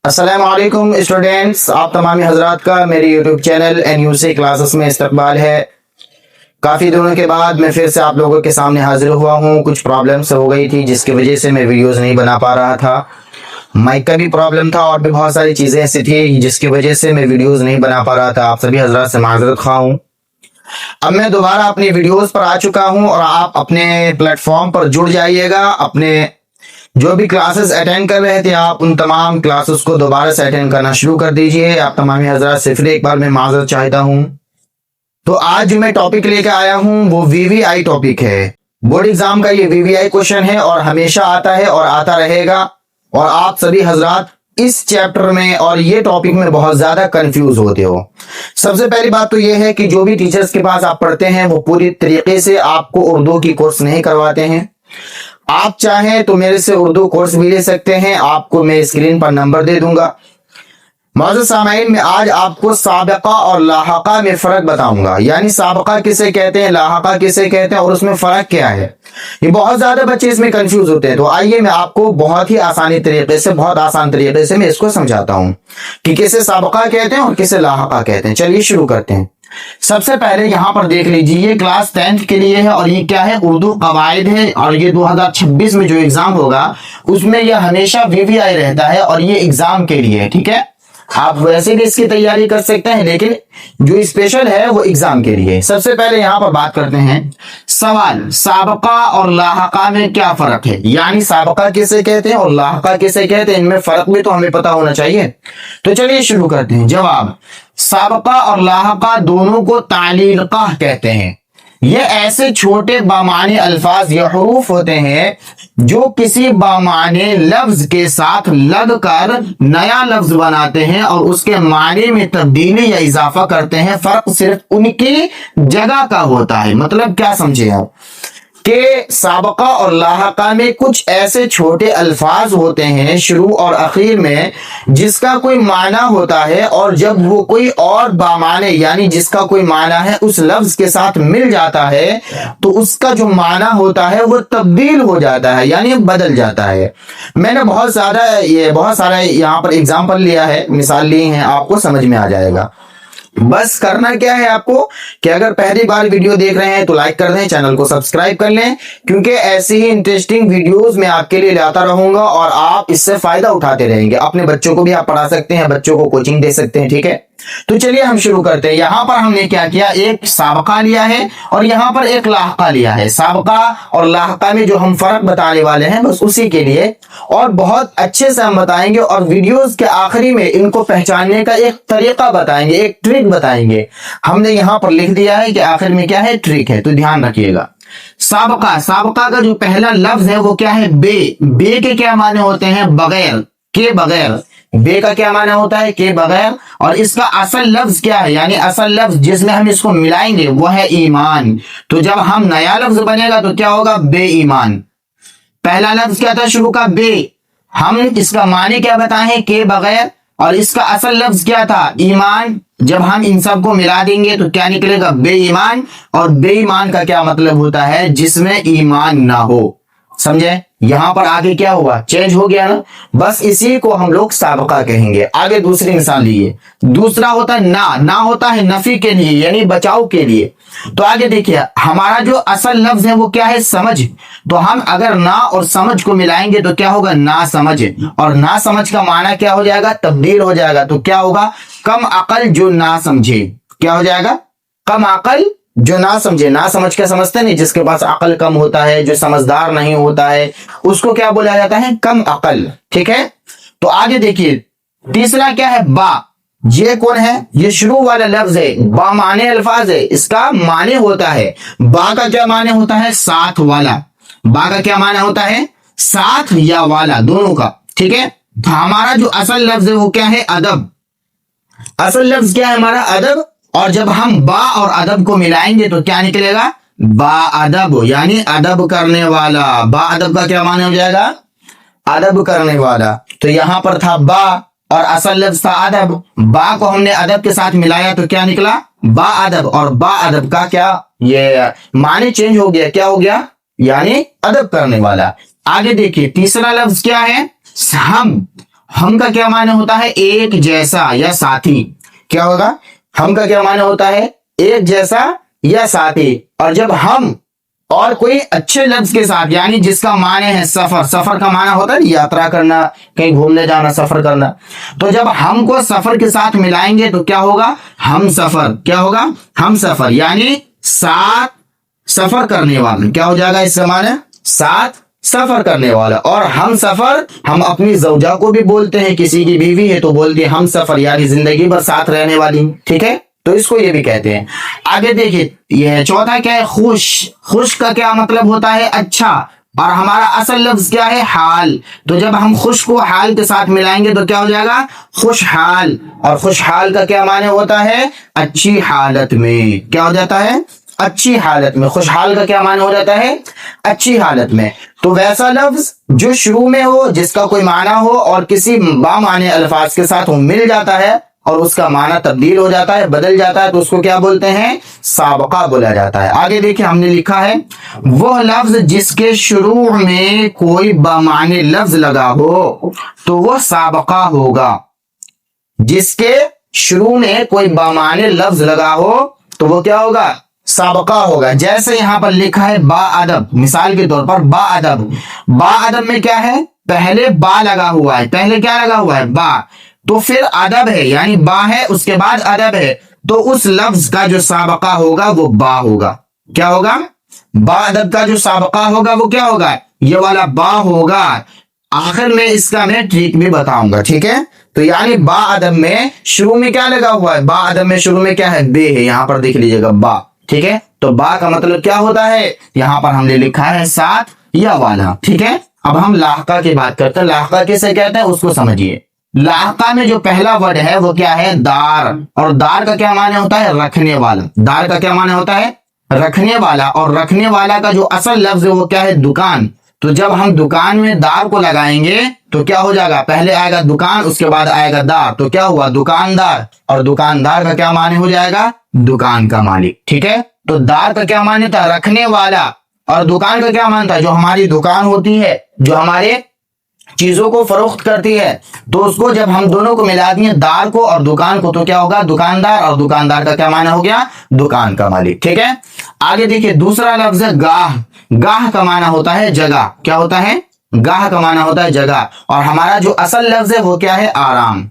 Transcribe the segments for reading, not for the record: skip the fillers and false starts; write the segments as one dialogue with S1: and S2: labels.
S1: السلام علیکم اسٹوڈینٹس، آپ تمامی حضرات کا میری یوٹیوب چینل NUC کلاسز میں استقبال ہے۔ کافی دنوں کے بعد میں پھر سے آپ لوگوں کے سامنے حاضر ہوا ہوں۔ کچھ پرابلمس ہو گئی تھی جس کی وجہ سے میں ویڈیوز نہیں بنا پا رہا تھا۔ مائک کا بھی پرابلم تھا اور بھی بہت ساری چیزیں ایسی تھی جس کی وجہ سے میں ویڈیوز نہیں بنا پا رہا تھا۔ آپ سبھی حضرات سے معذرت خواہ ہوں۔ اب میں دوبارہ اپنی ویڈیوز پر آ چکا ہوں اور آپ اپنے پلیٹ فارم پر جڑ جائیے گا۔ اپنے جو بھی کلاسز اٹینڈ کر رہے تھے آپ ان تمام کلاسز کو دوبارہ سے اٹینڈ کرنا شروع کر دیجئے۔ آپ تمامی حضرات سے پھر ایک بار میں معذرت چاہتا ہوں۔ تو آج جو میں ٹاپک لے کے آیا ہوں وہ VVI ٹاپک ہے۔ بورڈ ایگزام کا یہ VVI کوشچن ہے اور ہمیشہ آتا ہے اور آتا رہے گا، اور آپ سبھی حضرات اس چیپٹر میں اور یہ ٹاپک میں بہت زیادہ کنفیوز ہوتے ہو۔ سب سے پہلی بات تو یہ ہے کہ جو بھی ٹیچرز کے پاس آپ پڑھتے ہیں وہ پوری طریقے سے آپ کو اردو کی کورس نہیں کرواتے ہیں۔ آپ چاہیں تو میرے سے اردو کورس بھی لے سکتے ہیں، آپ کو میں اسکرین پر نمبر دے دوں گا۔ معزز سامعین، میں آج آپ کو سابقہ اور لاحقہ میں فرق بتاؤں گا، یعنی سابقہ کسے کہتے ہیں، لاحقہ کسے کہتے ہیں اور اس میں فرق کیا ہے۔ یہ بہت زیادہ بچے اس میں کنفیوز ہوتے ہیں، تو آئیے میں آپ کو بہت ہی آسان طریقے سے میں اس کو سمجھاتا ہوں کہ کسے سابقہ کہتے ہیں اور کسے لاحقہ کہتے ہیں۔ چلیے شروع کرتے ہیں۔ سب سے پہلے یہاں پر دیکھ لیجیے، یہ کلاس 10th کے لیے ہے اور یہ کیا ہے، اردو قواعد ہے، اور یہ 2026 میں جو ایگزام ہوگا اس میں یہ ہمیشہ VVI رہتا ہے اور یہ ایگزام کے لیے ہے، ٹھیک ہے۔ آپ ویسے بھی اس کی تیاری کر سکتے ہیں لیکن جو اسپیشل ہے وہ ایگزام کے لیے۔ سب سے پہلے یہاں پر بات کرتے ہیں سوال، سابقہ اور لاحقہ میں کیا فرق ہے، یعنی سابقہ کسے کہتے ہیں اور لاحقہ کسے کہتے ہیں، ان میں فرق بھی تو ہمیں پتا ہونا چاہیے۔ تو چلیے شروع کرتے ہیں۔ جواب، سابقہ اور لاحقہ دونوں کو تعلیقہ کہتے ہیں۔ یہ ایسے چھوٹے بامعنی الفاظ یا حروف ہوتے ہیں جو کسی بامعنی لفظ کے ساتھ لگ کر نیا لفظ بناتے ہیں اور اس کے معنی میں تبدیلی یا اضافہ کرتے ہیں۔ فرق صرف ان کی جگہ کا ہوتا ہے۔ مطلب کیا سمجھے آپ کہ سابقہ اور لاحقہ میں کچھ ایسے چھوٹے الفاظ ہوتے ہیں شروع اور اخیر میں جس کا کوئی معنی ہوتا ہے، اور جب وہ کوئی اور بامعنی یعنی جس کا کوئی معنی ہے اس لفظ کے ساتھ مل جاتا ہے تو اس کا جو معنی ہوتا ہے وہ تبدیل ہو جاتا ہے، یعنی بدل جاتا ہے۔ میں نے بہت سارا یہاں پر اگزامپل لیا ہے، مثال لی ہیں، آپ کو سمجھ میں آ جائے گا۔ بس کرنا کیا ہے آپ کو کہ اگر پہلی بار ویڈیو دیکھ رہے ہیں تو لائک کر دیں، چینل کو سبسکرائب کر لیں، کیونکہ ایسی ہی انٹرسٹنگ ویڈیوز میں آپ کے لیے لاتا رہوں گا اور آپ اس سے فائدہ اٹھاتے رہیں گے۔ اپنے بچوں کو بھی آپ پڑھا سکتے ہیں، بچوں کو کوچنگ دے سکتے ہیں، ٹھیک ہے۔ تو چلیے ہم شروع کرتے ہیں۔ یہاں پر ہم نے کیا کیا، ایک سابقہ لیا ہے اور یہاں پر ایک لاحقہ لیا ہے۔ سابقہ اور لاحقہ میں جو ہم فرق بتانے والے ہیں بس اسی کے لیے، اور بہت اچھے سے ہم بتائیں گے، اور ویڈیوز کے آخری میں ان کو پہچاننے کا ایک طریقہ بتائیں گے، ایک ٹرک بتائیں گے۔ ہم نے یہاں پر لکھ دیا ہے کہ آخر میں کیا ہے، ٹرک ہے، تو دھیان رکھیے گا۔ سابقہ کا جو پہلا لفظ ہے وہ کیا ہے، بے۔ بے کے کیا معنی ہوتے ہیں، بغیر، کے بغیر۔ بے کا کیا معنی ہوتا ہے، کے بغیر، اور اس کا اصل لفظ کیا ہے، یعنی اصل لفظ جس میں ہم اس کو ملائیں گے وہ ہے ایمان۔ تو جب ہم نیا لفظ بنے گا تو کیا ہوگا، بے ایمان۔ پہلا لفظ کیا تھا شروع کا، بے، ہم اس کا معنی کیا بتائیں، کے بغیر، اور اس کا اصل لفظ کیا تھا، ایمان۔ جب ہم ان سب کو ملا دیں گے تو کیا نکلے گا، بے ایمان۔ اور بے ایمان کا کیا مطلب ہوتا ہے، جس میں ایمان نہ ہو۔ سمجھے، یہاں پر آگے کیا ہوا، چینج ہو گیا نا۔ بس اسی کو ہم لوگ سابقہ کہیں گے۔ آگے دوسری مثال لیے، دوسرا ہوتا ہے نہ ہوتا ہے نفی کے لیے، یعنی بچاؤ کے لیے۔ تو آگے دیکھیے، ہمارا جو اصل لفظ ہے وہ کیا ہے، سمجھ۔ تو ہم اگر نہ اور سمجھ کو ملائیں گے تو کیا ہوگا، نہ سمجھ، اور نہ سمجھ کا معنی کیا ہو جائے گا، تبدیل ہو جائے گا۔ تو کیا ہوگا، کم عقل جو نہ سمجھے۔ کیا ہو جائے گا، کم عقل جو نہ سمجھے۔ نہ سمجھ کے سمجھتے نہیں، جس کے پاس عقل کم ہوتا ہے، جو سمجھدار نہیں ہوتا ہے، اس کو کیا بولا جاتا ہے، کم عقل، ٹھیک ہے۔ تو آگے دیکھیے، تیسرا کیا ہے، با۔ یہ کون ہے، یہ شروع والا لفظ ہے، با معنی الفاظ ہے، اس کا معنی ہوتا ہے، با کا کیا معنی ہوتا ہے، ساتھ والا۔ با کا کیا معنی ہوتا ہے، ساتھ یا والا، دونوں کا، ٹھیک ہے۔ تو ہمارا جو اصل لفظ ہے وہ کیا ہے، ادب۔ اصل لفظ کیا ہے ہمارا، ادب، اور جب ہم با اور ادب کو ملائیں گے تو کیا نکلے گا، با ادب، یعنی ادب کرنے والا۔ با ادب کا کیا معنی ہو جائے گا، ادب کرنے والا۔ تو یہاں پر تھا با اور اصل لفظ تھا ادب، با کو ہم نے ادب کے ساتھ ملایا تو کیا نکلا، با ادب، اور با ادب کا کیا، یہ معنی چینج ہو گیا، کیا ہو گیا، یعنی ادب کرنے والا۔ آگے دیکھیے، تیسرا لفظ کیا ہے، ہم۔ हम का क्या माने होता है? एक जैसा या साथी। क्या होगा? हम का क्या माने होता है? एक जैसा या साथी। और जब हम और कोई अच्छे लफ्ज के साथ, यानी जिसका माने है सफर, सफर का माना होता है यात्रा करना, कहीं घूमने जाना, सफर करना, तो जब हम को सफर के साथ मिलाएंगे तो क्या होगा? हम सफर। क्या होगा? हम सफर, यानी साथ सफर करने वाला। क्या हो जाएगा इसका माने? साथ सफर करने वाला। और हम सफर हम अपनी जौजा को भी बोलते हैं, किसी की बीवी है तो बोलते हैं हम सफर, यानी जिंदगी भर साथ रहने वाली। ठीक है, तो इसको ये भी कहते हैं। आगे देखिए, ये चौथा क्या है? खुश। खुश का क्या मतलब होता है? अच्छा। और हमारा असल लफ्ज क्या है? हाल। तो जब हम खुश को हाल के साथ मिलाएंगे तो क्या हो जाएगा? खुशहाल। और खुशहाल का क्या माने होता है? अच्छी हालत में। क्या हो जाता है? अच्छी हालत में। खुशहाल का क्या माने हो जाता है? अच्छी हालत में। तो वैसा लफ्ज जो शुरू में हो, जिसका कोई माना हो और किसी बामाने अल्फाज के साथ वो मिल जाता है और उसका माना तब्दील हो जाता है, बदल जाता है, तो उसको क्या बोलते हैं? साबका बोला जाता है। आगे देखिए, हमने लिखा है वह लफ्ज जिसके शुरू में कोई बामाने लफ्ज लगा हो तो वह साबका होगा। जिसके शुरू में कोई बामाने लफ्ज लगा हो तो वो क्या होगा? साबका होगा। जैसे यहां पर लिखा है बा अदब, मिसाल के तौर पर बा अदब। बा अदब में क्या है? पहले बा लगा हुआ है। पहले क्या लगा हुआ है? बा। तो फिर अदब है, यानी बा है, उसके बाद अदब है, तो उस लफ्ज का जो साबका होगा वो बा होगा। क्या होगा? बा अदब का जो साबका होगा वो क्या होगा? ये वाला बा होगा। आखिर में इसका मैं ट्रिक भी बताऊंगा। ठीक है, तो यानी बा अदब में शुरू में क्या लगा हुआ है? बा अदब में शुरू में क्या है? बे है। यहां पर देख लीजिएगा बा। ठीक है, तो बा का मतलब क्या होता है? यहां पर हमने लिखा है साथ या वाला। ठीक है, अब हम लाहका की बात करते हैं। लाहका किसे कहते हैं उसको समझिए। लाहका में जो पहला वर्ड है वो क्या है? दार। और दार का क्या माने होता है? रखने वाला। दार का क्या माने होता है? रखने वाला। और रखने वाला का जो असल लफ्ज है वो क्या है? दुकान। तो जब हम दुकान में दार को लगाएंगे तो क्या हो जाएगा? पहले आएगा दुकान, उसके बाद आएगा दार, तो क्या हुआ? दुकानदार। और दुकानदार का क्या माने हो जाएगा? दुकान का मालिक। ठीक है, तो दार का क्या माने था? रखने वाला। और दुकान का क्या मानता है? जो हमारी दुकान होती है, जो हमारे चीजों को फरोख्त करती है, तो उसको जब हम दोनों को मिला दिए, दार को और दुकान को, तो क्या होगा? दुकानदार। और दुकानदार का क्या माना हो गया? दुकान का मालिक। ठीक है, आगे देखिए, दूसरा लफ्ज है गाह। गाह का माना होता है जगह। क्या होता है? गाह का माना होता है जगह। और हमारा जो असल लफ्ज है वो क्या है? आराम।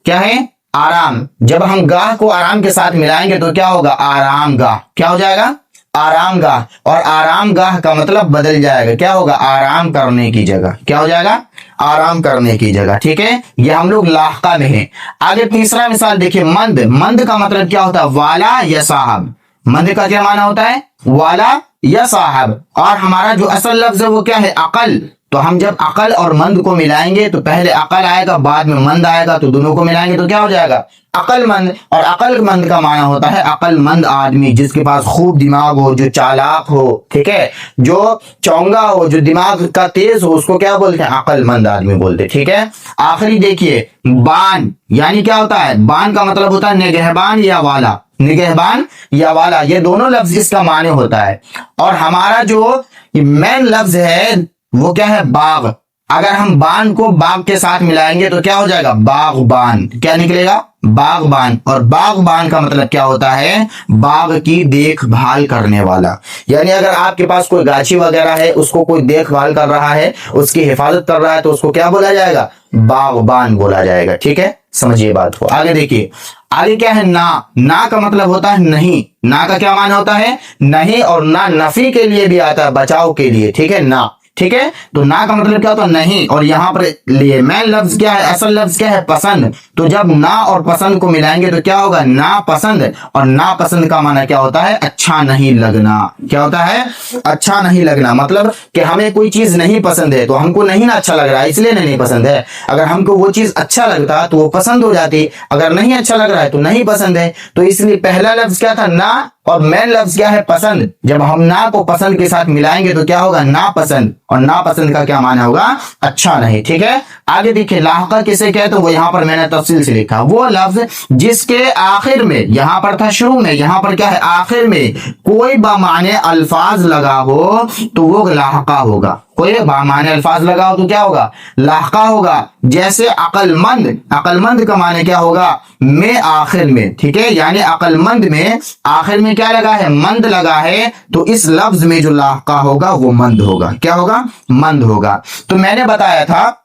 S1: क्या है? आराम। जब हम गाह को आराम के साथ मिलाएंगे तो क्या होगा? आराम गाह। क्या हो जाएगा? आराम गाह। और आराम गाह का मतलब बदल जाएगा। क्या होगा? आराम करने की जगह। क्या हो जाएगा? आराम करने की जगह। ठीक है, ये हम लोग लाहका में हैं। आगे तीसरा मिसाल देखिए, मंद। मंद का मतलब क्या होता है? वाला या साहब। मंद का क्या माना होता है? वाला या साहब। और हमारा जो असल लफ्ज है वो क्या है? अकल। तो हम जब अकल और मंद को मिलाएंगे तो पहले अकल आएगा, बाद में मंद आएगा, तो दोनों को मिलाएंगे तो क्या हो जाएगा? अकलमंद। और अकलमंद का माना होता है अकलमंद आदमी, जिसके पास खूब दिमाग हो, जो चालाक हो। ठीक है, जो चौंगा हो, जो दिमाग का तेज हो, उसको क्या बोलते हैं? अकलमंद आदमी बोलते हैं। ठीक है, आखिरी देखिए, बान। यानी क्या होता है? बान का मतलब होता है निगहबान या वाला। निगहबान या वाला, ये दोनों लफ्ज इसका माने होता है। और हमारा जो मेन लफ्ज है वो क्या है? बाग। अगर हम बान को बाग के साथ मिलाएंगे तो क्या हो जाएगा? बागबान। क्या निकलेगा? बागबान। और बागबान का मतलब क्या होता है? बाग की देखभाल करने वाला। यानी अगर आपके पास कोई गाछी वगैरह है, उसको कोई देखभाल कर रहा है, उसकी हिफाजत कर रहा है, तो उसको क्या बोला जाएगा? बागबान बोला जाएगा। ठीक है, समझिए बात को। आगे देखिए, आगे क्या है? ना। ना का मतलब होता है नहीं। ना का क्या माना होता है? नहीं। और ना नफी के लिए भी आता है, बचाव के लिए। ठीक है, ना। ठीक है, तो ना का मतलब क्या होता है? नहीं। और यहां पर लिए मेन लफ्ज क्या है? असल लफ्ज क्या है? पसंद। तो जब ना और पसंद को मिलाएंगे तो क्या होगा? ना पसंद। और ना पसंद का माना क्या होता है? अच्छा नहीं लगना। क्या होता है? अच्छा नहीं लगना। मतलब कि हमें कोई चीज नहीं पसंद है तो हमको नहीं ना अच्छा लग रहा है, इसलिए नहीं पसंद है। अगर हमको वो चीज अच्छा लगता तो वो पसंद हो जाती, अगर नहीं अच्छा लग रहा है तो नहीं पसंद है। तो इसलिए पहला लफ्ज क्या था? ना। और मेन लफ्ज क्या है? पसंद। जब हम ना को पसंद के साथ मिलाएंगे तो क्या होगा? नापसंद। और नापसंद का क्या माना होगा? अच्छा नहीं। ठीक है, आगे देखिए, लाहका किसे कहते हैं? वो यहां पर मैंने तफसील से लिखा। वो लफ्ज जिसके आखिर में, यहां पर था शुरू में, यहां पर क्या है? आखिर में कोई बमाने अल्फाज लगा हो तो वो लाहका होगा। कोई बामाने अल्फाज लगाओ तो क्या होगा, लाहका होगा। जैसे अक्लमंद, अक्लमंद का माने क्या होगा, में आखिर में, ठीक है, यानी अक्लमंद में आखिर में क्या लगा है, मंद लगा है, तो इस लफ्ज में जो लाहका होगा वो मंद होगा। क्या होगा, मंद होगा। तो मैंने बताया था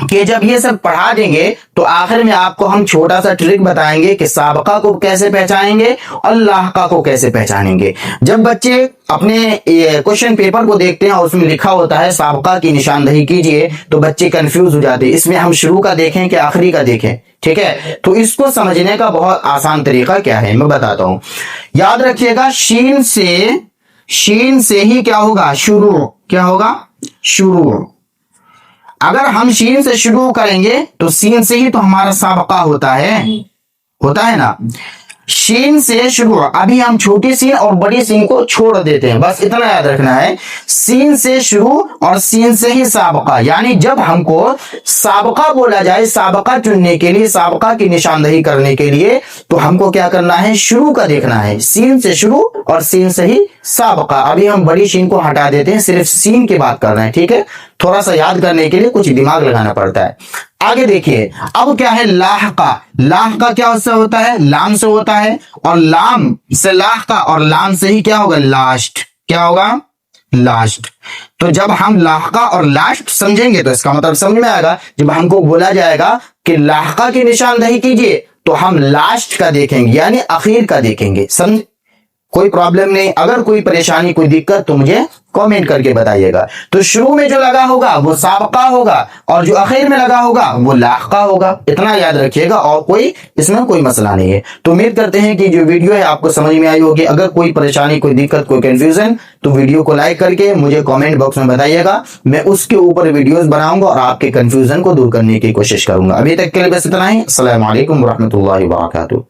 S1: कि जब ये सब पढ़ा देंगे तो आखिर में आपको हम छोटा सा ट्रिक बताएंगे कि साबका को कैसे पहचानेंगे और लाहका को कैसे पहचानेंगे। जब बच्चे अपने क्वेश्चन पेपर को देखते हैं और उसमें लिखा होता है साबका की निशानदही कीजिए, तो बच्चे कंफ्यूज हो जाते हैं, इसमें हम शुरू का देखें कि आखिरी का देखें, ठीक है। तो इसको समझने का बहुत आसान तरीका क्या है मैं बताता हूं। याद रखिएगा, शीन से ही क्या होगा, शुरू, क्या होगा, शुरू। अगर हम शीन से शुरू करेंगे तो सीन से ही तो हमारा साबका होता है ना। शीन से शुरू, अभी हम छोटी सीन और बड़ी सीन को छोड़ देते हैं, बस इतना याद रखना है। सीन से शुरू और सीन से ही साबका, यानी जब हमको साबका बोला जाए, साबका चुनने के लिए, साबका की निशानदही करने के लिए, तो हमको क्या करना है, शुरू का देखना है। सीन से शुरू और सीन से ही साबका। अभी हम बड़ी सीन को हटा देते हैं, सिर्फ सीन की बात कर रहे हैं, ठीक है। थोड़ा सा याद करने के लिए कुछ दिमाग लगाना पड़ता है। आगे देखिए, अब क्या है, लाहका। लाहका क्या उससे होता है, लाम से होता है, और लाम से लाहका, और लाम से ही क्या होगा, लास्ट। क्या होगा, लास्ट। तो जब हम लाहका और लास्ट समझेंगे तो इसका मतलब समझ में आएगा। जब हमको बोला जाएगा कि लाहका की निशानदही कीजिए तो हम लास्ट का देखेंगे, यानी आखिर का देखेंगे। समझ, कोई प्रॉब्लम नहीं। अगर कोई परेशानी, कोई दिक्कत तो मुझे कमेंट करके बताइएगा। तो शुरू में जो लगा होगा वो साबका होगा और जो आखिर में लगा होगा वो लाहका होगा। इतना याद रखिएगा और कोई इसमें कोई मसला नहीं है। तो उम्मीद करते हैं कि जो वीडियो है आपको समझ में आई होगी। अगर कोई परेशानी, कोई दिक्कत, कोई कंफ्यूजन, तो वीडियो को लाइक करके मुझे कमेंट बॉक्स में बताइएगा। मैं उसके ऊपर वीडियोस बनाऊंगा और आपके कंफ्यूजन को दूर करने की कोशिश करूंगा। अभी तक के लिए बस इतना ही। अस्सलाम वालेकुम रहमतुल्लाहि व बरकातुहू।